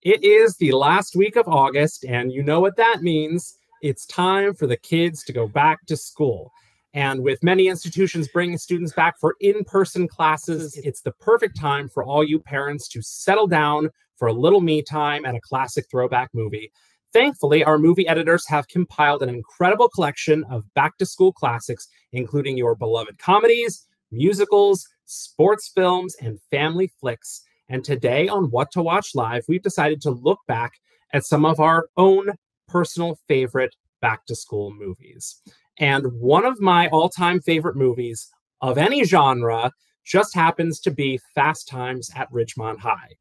It is the last week of August, and you know what that means. It's time for the kids to go back to school. And with many institutions bringing students back for in-person classes, it's the perfect time for all you parents to settle down for a little me time and a classic throwback movie. Thankfully, our movie editors have compiled an incredible collection of back-to-school classics, including your beloved comedies, musicals, sports films, and family flicks. And today on What to Watch Live, we've decided to look back at some of our own personal favorite back-to-school movies. And one of my all-time favorite movies of any genre just happens to be Fast Times at Ridgemont High.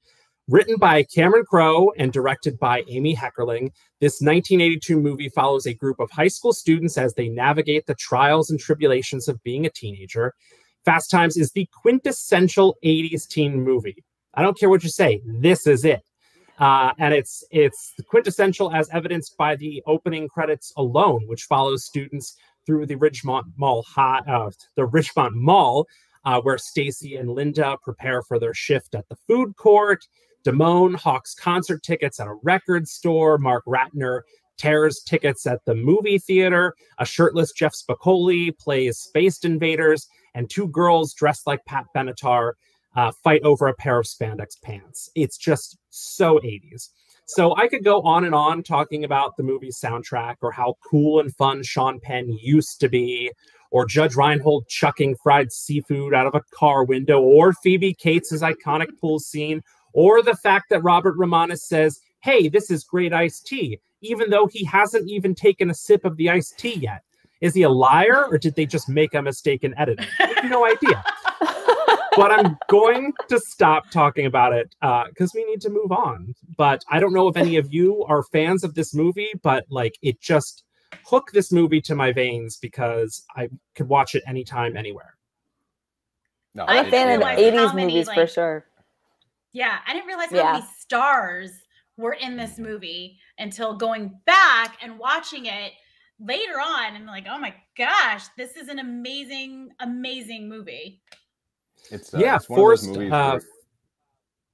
Written by Cameron Crowe and directed by Amy Heckerling, this 1982 movie follows a group of high school students as they navigate the trials and tribulations of being a teenager. Fast Times is the quintessential 80s teen movie. I don't care what you say, this is it. And it's quintessential as evidenced by the opening credits alone, which follows students through the Ridgemont Mall, where Stacy and Linda prepare for their shift at the food court. Damone hawks concert tickets at a record store. Mark Ratner tears tickets at the movie theater. A shirtless Jeff Spicoli plays Space Invaders, and two girls dressed like Pat Benatar fight over a pair of spandex pants. It's just so 80s. So I could go on and on talking about the movie's soundtrack, or how cool and fun Sean Penn used to be, or Judge Reinhold chucking fried seafood out of a car window, or Phoebe Cates' iconic pool scene, or the fact that Robert Romanus says, "Hey, this is great iced tea," even though he hasn't even taken a sip of the iced tea yet. Is he a liar, or did they just make a mistake in editing? I have no idea. But I'm going to stop talking about it because we need to move on. But I don't know if any of you are fans of this movie, but like it just hooked this movie to my veins because I could watch it anytime, anywhere. No, I'm a fan of 80s movies for sure. Yeah, I didn't realize how many stars were in this movie until going back and watching it later on and like, oh my gosh, this is an amazing, amazing movie. It's one of those movies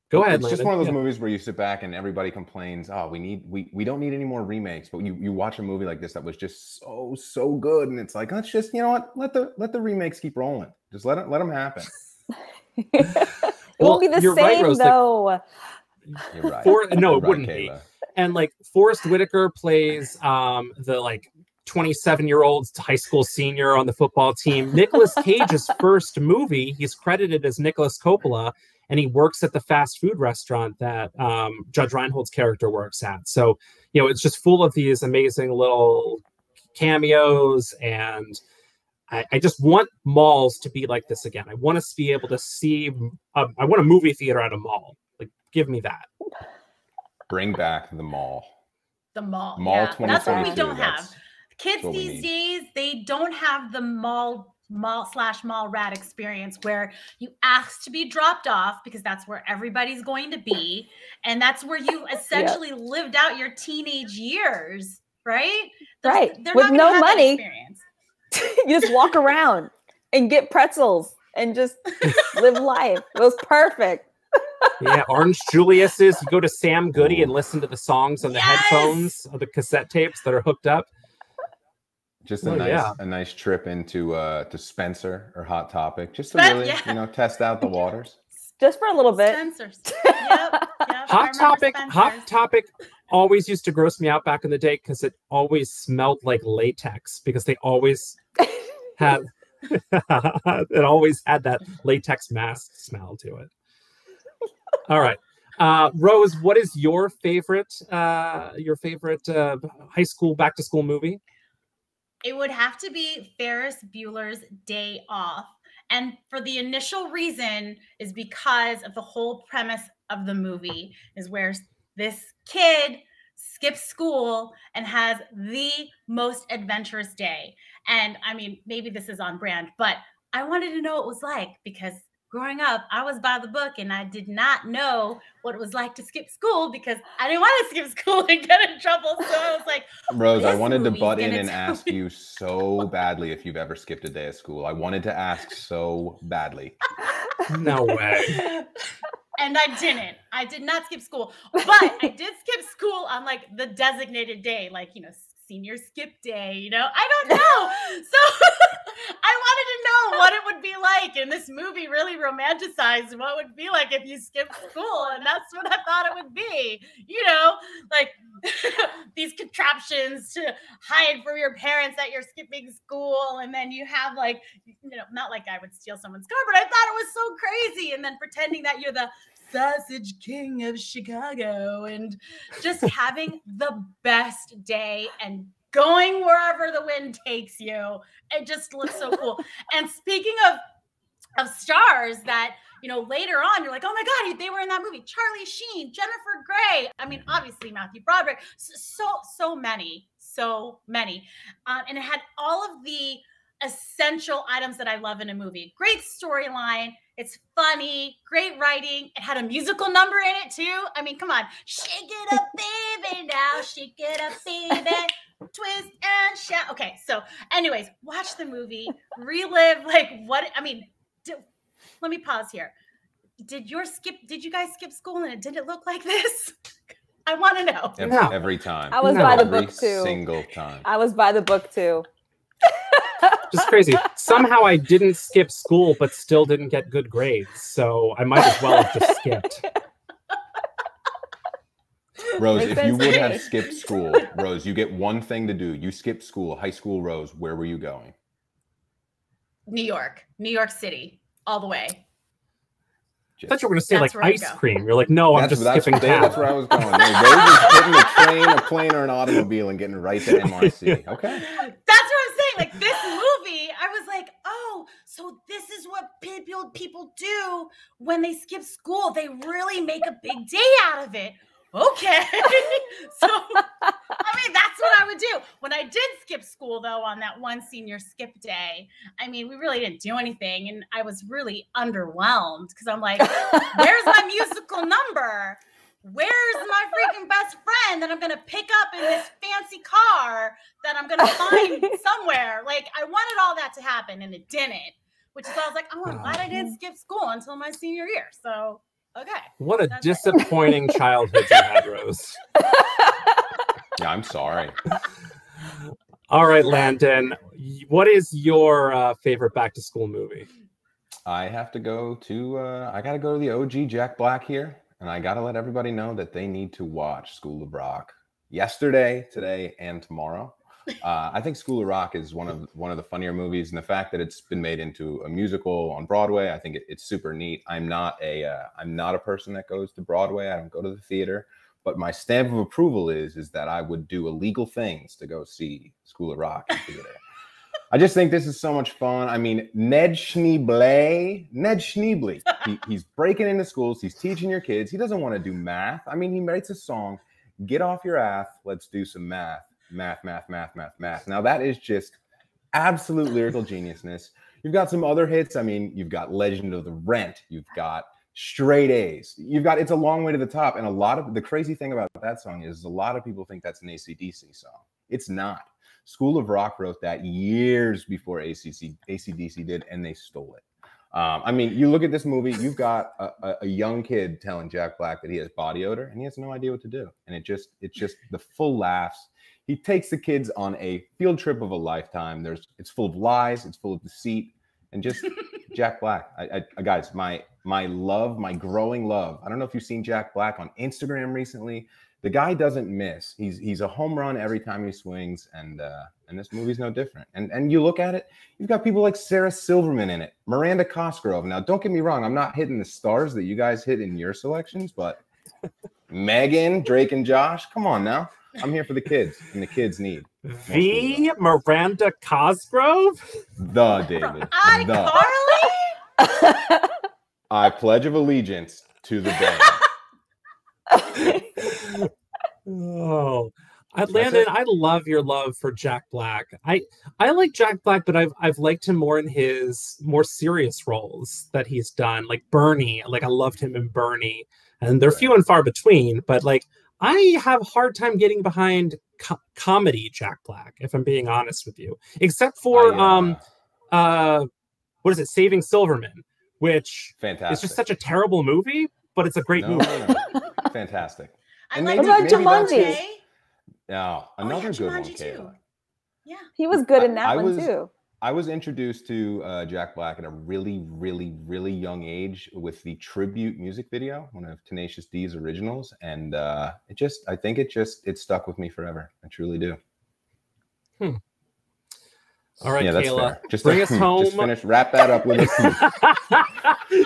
go ahead, it's just one of those movies where you sit back and everybody complains, oh, we don't need any more remakes, but you watch a movie like this that was just so good, and it's like, let's just, you know what, let the remakes keep rolling, just let them happen. It won't be the same, right, Rose, though. You're right. It wouldn't be. And like Forrest Whitaker plays the like 27-year-old high school senior on the football team. Nicolas Cage's first movie, he's credited as Nicholas Coppola, and he works at the fast food restaurant that Judge Reinhold's character works at. So, you know, it's just full of these amazing little cameos, and I just want malls to be like this again. I want us to be able to see, I want a movie theater at a mall. Like, give me that. Bring back the mall. The mall. Mall, yeah. That's what we don't have. Kids what these days, they don't have the mall rat experience where you ask to be dropped off because that's where everybody's going to be. And that's where you essentially lived out your teenage years, right? Right. They're with not no have money. You just walk around and get pretzels and just live life. It was perfect. Yeah, Orange Julius's. You go to Sam Goody and listen to the songs on the headphones or the cassette tapes that are hooked up. Just a nice trip into to Spencer or Hot Topic, just to really test out the waters. Just for a little bit. Spencer's. Yep. Hot Topic always used to gross me out back in the day because it always smelled like latex, because they always had it always had that latex mask smell to it. All right. Rose, what is your favorite high school back to school movie? It would have to be Ferris Bueller's Day Off. And for the initial reason is because of the whole premise of the movie is where this kid skips school and has the most adventurous day. And I mean, maybe this is on brand, but I wanted to know what it was like because growing up, I was by the book and I did not know what it was like to skip school because I didn't want to skip school and get in trouble. So I was like, Rose, I wanted to butt in and ask you so badly if you've ever skipped a day of school. I wanted to ask so badly. No way. And I didn't. I did not skip school, but I did skip school on like the designated day, like, you know, senior skip day, you know, I don't know. So I wanted to know what it would be like. And this movie really romanticized what it would be like if you skipped school. And that's what I thought it would be, you know, like these contraptions to hide from your parents that you're skipping school. And then you have like, you know, not like I would steal someone's car, but I thought it was so crazy. And then pretending that you're the sausage king of Chicago and just having the best day and going wherever the wind takes you. It just looks so cool. And speaking of stars that, you know, later on, you're like, oh my God, they were in that movie. Charlie Sheen, Jennifer Grey. I mean, obviously Matthew Broderick. So many. And it had all of the essential items that I love in a movie. Great storyline. It's funny, great writing. It had a musical number in it too. I mean, come on. Shake it up, baby, now. Shake it up, baby. Twist and shout. Okay, so anyways, watch the movie. Relive like what, I mean, let me pause here. Did you guys skip school and it didn't look like this? I want to know. Every time. I was by the book too. Every single time. I was by the book too. Just crazy. Somehow I didn't skip school, but still didn't get good grades. So I might as well have just skipped. Rose, if you would have skipped school, Rose, you get one thing to do. You skipped school, high school, Rose. Where were you going? New York City, all the way. I thought you were going to say like ice cream. You're like, no, I'm just skipping town. That's where I was going. No, Rose is getting a train, a plane, or an automobile and getting right to NYC. Okay. That's what I'm saying. Like this movie, I was like, oh, so this is what people do when they skip school. They really make a big day out of it. Okay. So, I mean, that's what I would do. When I did skip school, though, on that one senior skip day, I mean, we really didn't do anything. And I was really underwhelmed because I'm like, where's my musical number? Where's my freaking best friend that I'm going to pick up in this fancy car that I'm going to find somewhere? Like, I wanted all that to happen, and it didn't. Which is why I was like, oh, I'm glad I didn't skip school until my senior year. So, okay. What a disappointing childhood you had, Rose. Yeah, I'm sorry. All right, Landon, what is your favorite back-to-school movie? I have to go to, I got to go to the OG Jack Black here. And I got to let everybody know that they need to watch School of Rock yesterday, today, and tomorrow. I think School of Rock is one of the funnier movies, and the fact that it's been made into a musical on Broadway, I think it's super neat. I'm not a person that goes to Broadway. I don't go to the theater, but my stamp of approval is that I would do illegal things to go see School of Rock in theater. I just think this is so much fun. I mean, Ned Schneebly, he's breaking into schools. He's teaching your kids. He doesn't want to do math. I mean, he writes a song, get off your ass, let's do some math. Math. Now, that is just absolute lyrical geniusness. You've got some other hits. I mean, you've got Legend of the Rent. You've got Straight A's. You've got It's a Long Way to the Top. And a lot of the crazy thing about that song is a lot of people think that's an AC/DC song. It's not. School of Rock wrote that years before AC/DC did, and they stole it. I mean, you look at this movie, you've got a young kid telling Jack Black that he has body odor, and he has no idea what to do. And it's just the full laughs. He takes the kids on a field trip of a lifetime. It's full of lies, it's full of deceit, and just Jack Black. Guys, my love, my growing love. I don't know if you've seen Jack Black on Instagram recently. The guy doesn't miss. He's a home run every time he swings, and this movie's no different. And you look at it, you've got people like Sarah Silverman in it, Miranda Cosgrove. Now, don't get me wrong, I'm not hitting the stars that you guys hit in your selections, but Megan, Drake, and Josh, come on now. I'm here for the kids, and the kids need. Miranda Cosgrove? The David. Carly? I pledge of allegiance to the band. Oh, Landon, I love your love for Jack Black. I like Jack Black, but I've liked him more in his more serious roles that he's done, like Bernie. Like I loved him in Bernie, and they're few and far between. But like I have a hard time getting behind comedy Jack Black, if I'm being honest with you. Except for what is it, Saving Silverman, which is just such a terrible movie, but it's a great movie. No. Fantastic. And what about Jumanji? No, another good one, Kayla. Yeah, he was good in that one too. I was introduced to Jack Black at a really, really, really young age with the tribute music video, one of Tenacious D's originals, and I think it stuck with me forever. I truly do. All right, yeah, that's Kayla, fair. Just bring us home. Just wrap that up with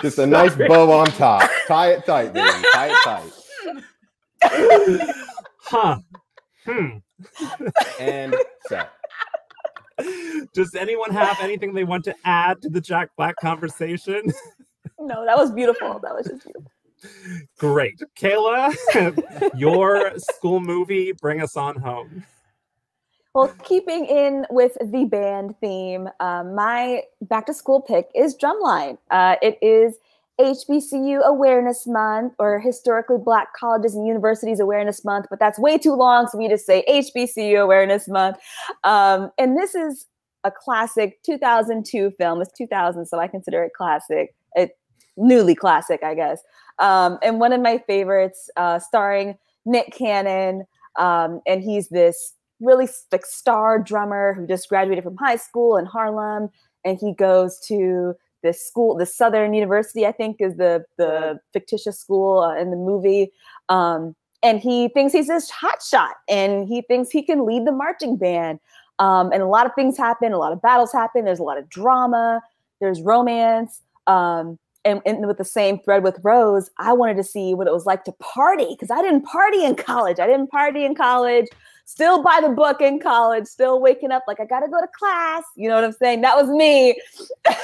just a nice bow on top. Tie it tight, baby. Tie it tight. And set. Does anyone have anything they want to add to the Jack Black conversation? No, that was beautiful. That was just beautiful. Great. Kayla, your school movie, bring us on home. Well, keeping in with the band theme, my back to school pick is Drumline. It is HBCU Awareness Month, or Historically Black Colleges and Universities Awareness Month, but that's way too long, so we just say HBCU Awareness Month. And this is a classic 2002 film. It's 2000, so I consider it classic. Newly classic, I guess. And one of my favorites, starring Nick Cannon, and he's this really like star drummer who just graduated from high school in Harlem, and he goes to this school, the Southern University, I think is the fictitious school in the movie. And he thinks he's this hotshot, and he thinks he can lead the marching band. And a lot of things happen, a lot of battles happen. There's a lot of drama, there's romance. And with the same thread with Rose, I wanted to see what it was like to party, because I didn't party in college. Still by the book in college, still waking up like I got to go to class. You know what I'm saying? That was me.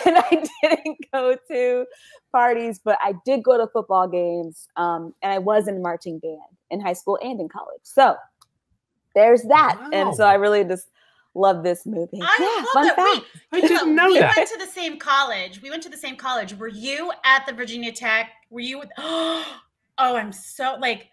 And I didn't go to parties, but I did go to football games. And I was in marching band in high school and in college. So there's that. Wow. And so I really just love this movie. Fun fact. I didn't know that. We went to the same college. Were you at the Virginia Tech? Were you with, I'm so like,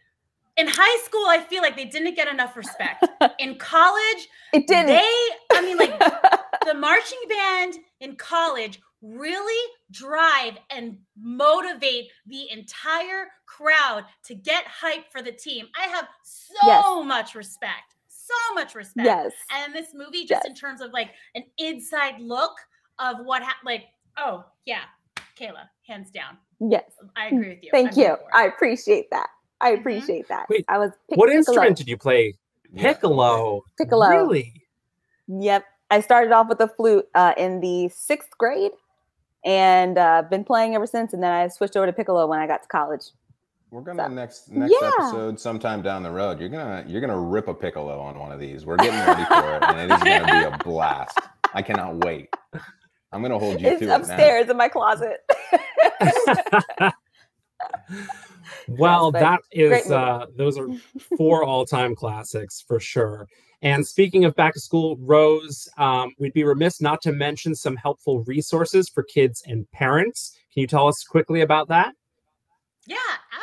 in high school, I feel like they didn't get enough respect. In college, it didn't. The marching band in college really drive and motivate the entire crowd to get hyped for the team. I have so much respect. So much respect. Yes. And this movie, just in terms of like an inside look of what happened, Kayla, hands down. Yes. I agree with you. Thank you. I appreciate that. Wait, what instrument did you play? Piccolo. Really? Yep. I started off with the flute in the 6th grade, and been playing ever since. And then I switched over to piccolo when I got to college. We're gonna next episode, sometime down the road, you're gonna rip a piccolo on one of these. We're getting ready for it, and it is gonna be a blast. I cannot wait. I'm gonna hold you to it now. It's upstairs in my closet. Well, that is those are 4 all-time classics for sure. And speaking of back to school, Rose, we'd be remiss not to mention some helpful resources for kids and parents. Can you tell us quickly about that? Yeah,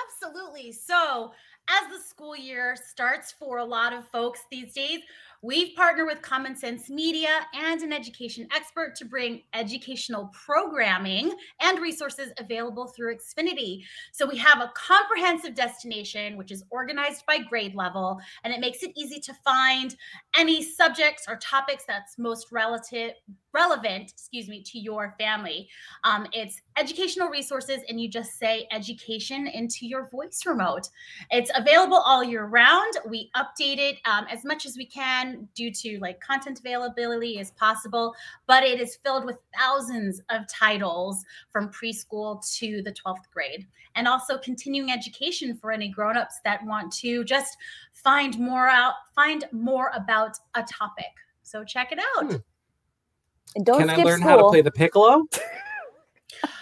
absolutely. So as the school year starts for a lot of folks these days, we've partnered with Common Sense Media and an education expert to bring educational programming and resources available through Xfinity. So we have a comprehensive destination, which is organized by grade level, and it makes it easy to find any subjects or topics that's most relevant, to your family. It's educational resources, and you just say education into your voice remote. It's available all year round. We update it as much as we can due to like content availability as possible, but it is filled with thousands of titles from preschool to the 12th grade, and also continuing education for any grown-ups that want to just find more about a topic. So check it out. And don't Can skip I learn school. how to play the piccolo?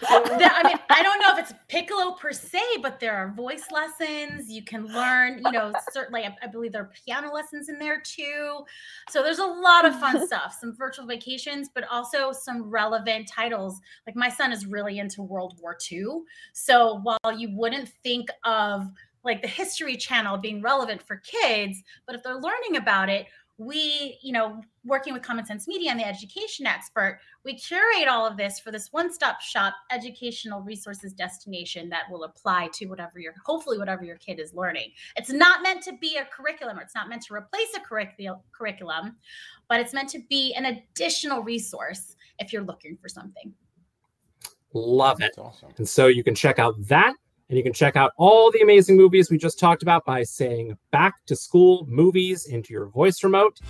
I mean, I don't know if it's piccolo per se, but there are voice lessons. You can learn, you know, certainly, I believe there are piano lessons in there too. So there's a lot of fun stuff, some virtual vacations, but also some relevant titles. Like my son is really into World War II. So while you wouldn't think of like the History Channel being relevant for kids, but if they're learning about it, we, you know, working with Common Sense Media and the education expert, we curate all of this for this one-stop shop educational resources destination that will apply to hopefully whatever your kid is learning. It's not meant to be a curriculum, or it's not meant to replace a curriculum, but it's meant to be an additional resource if you're looking for something. Love it. That's awesome. And so you can check out that, and you can check out all the amazing movies we just talked about by saying back to school movies into your voice remote.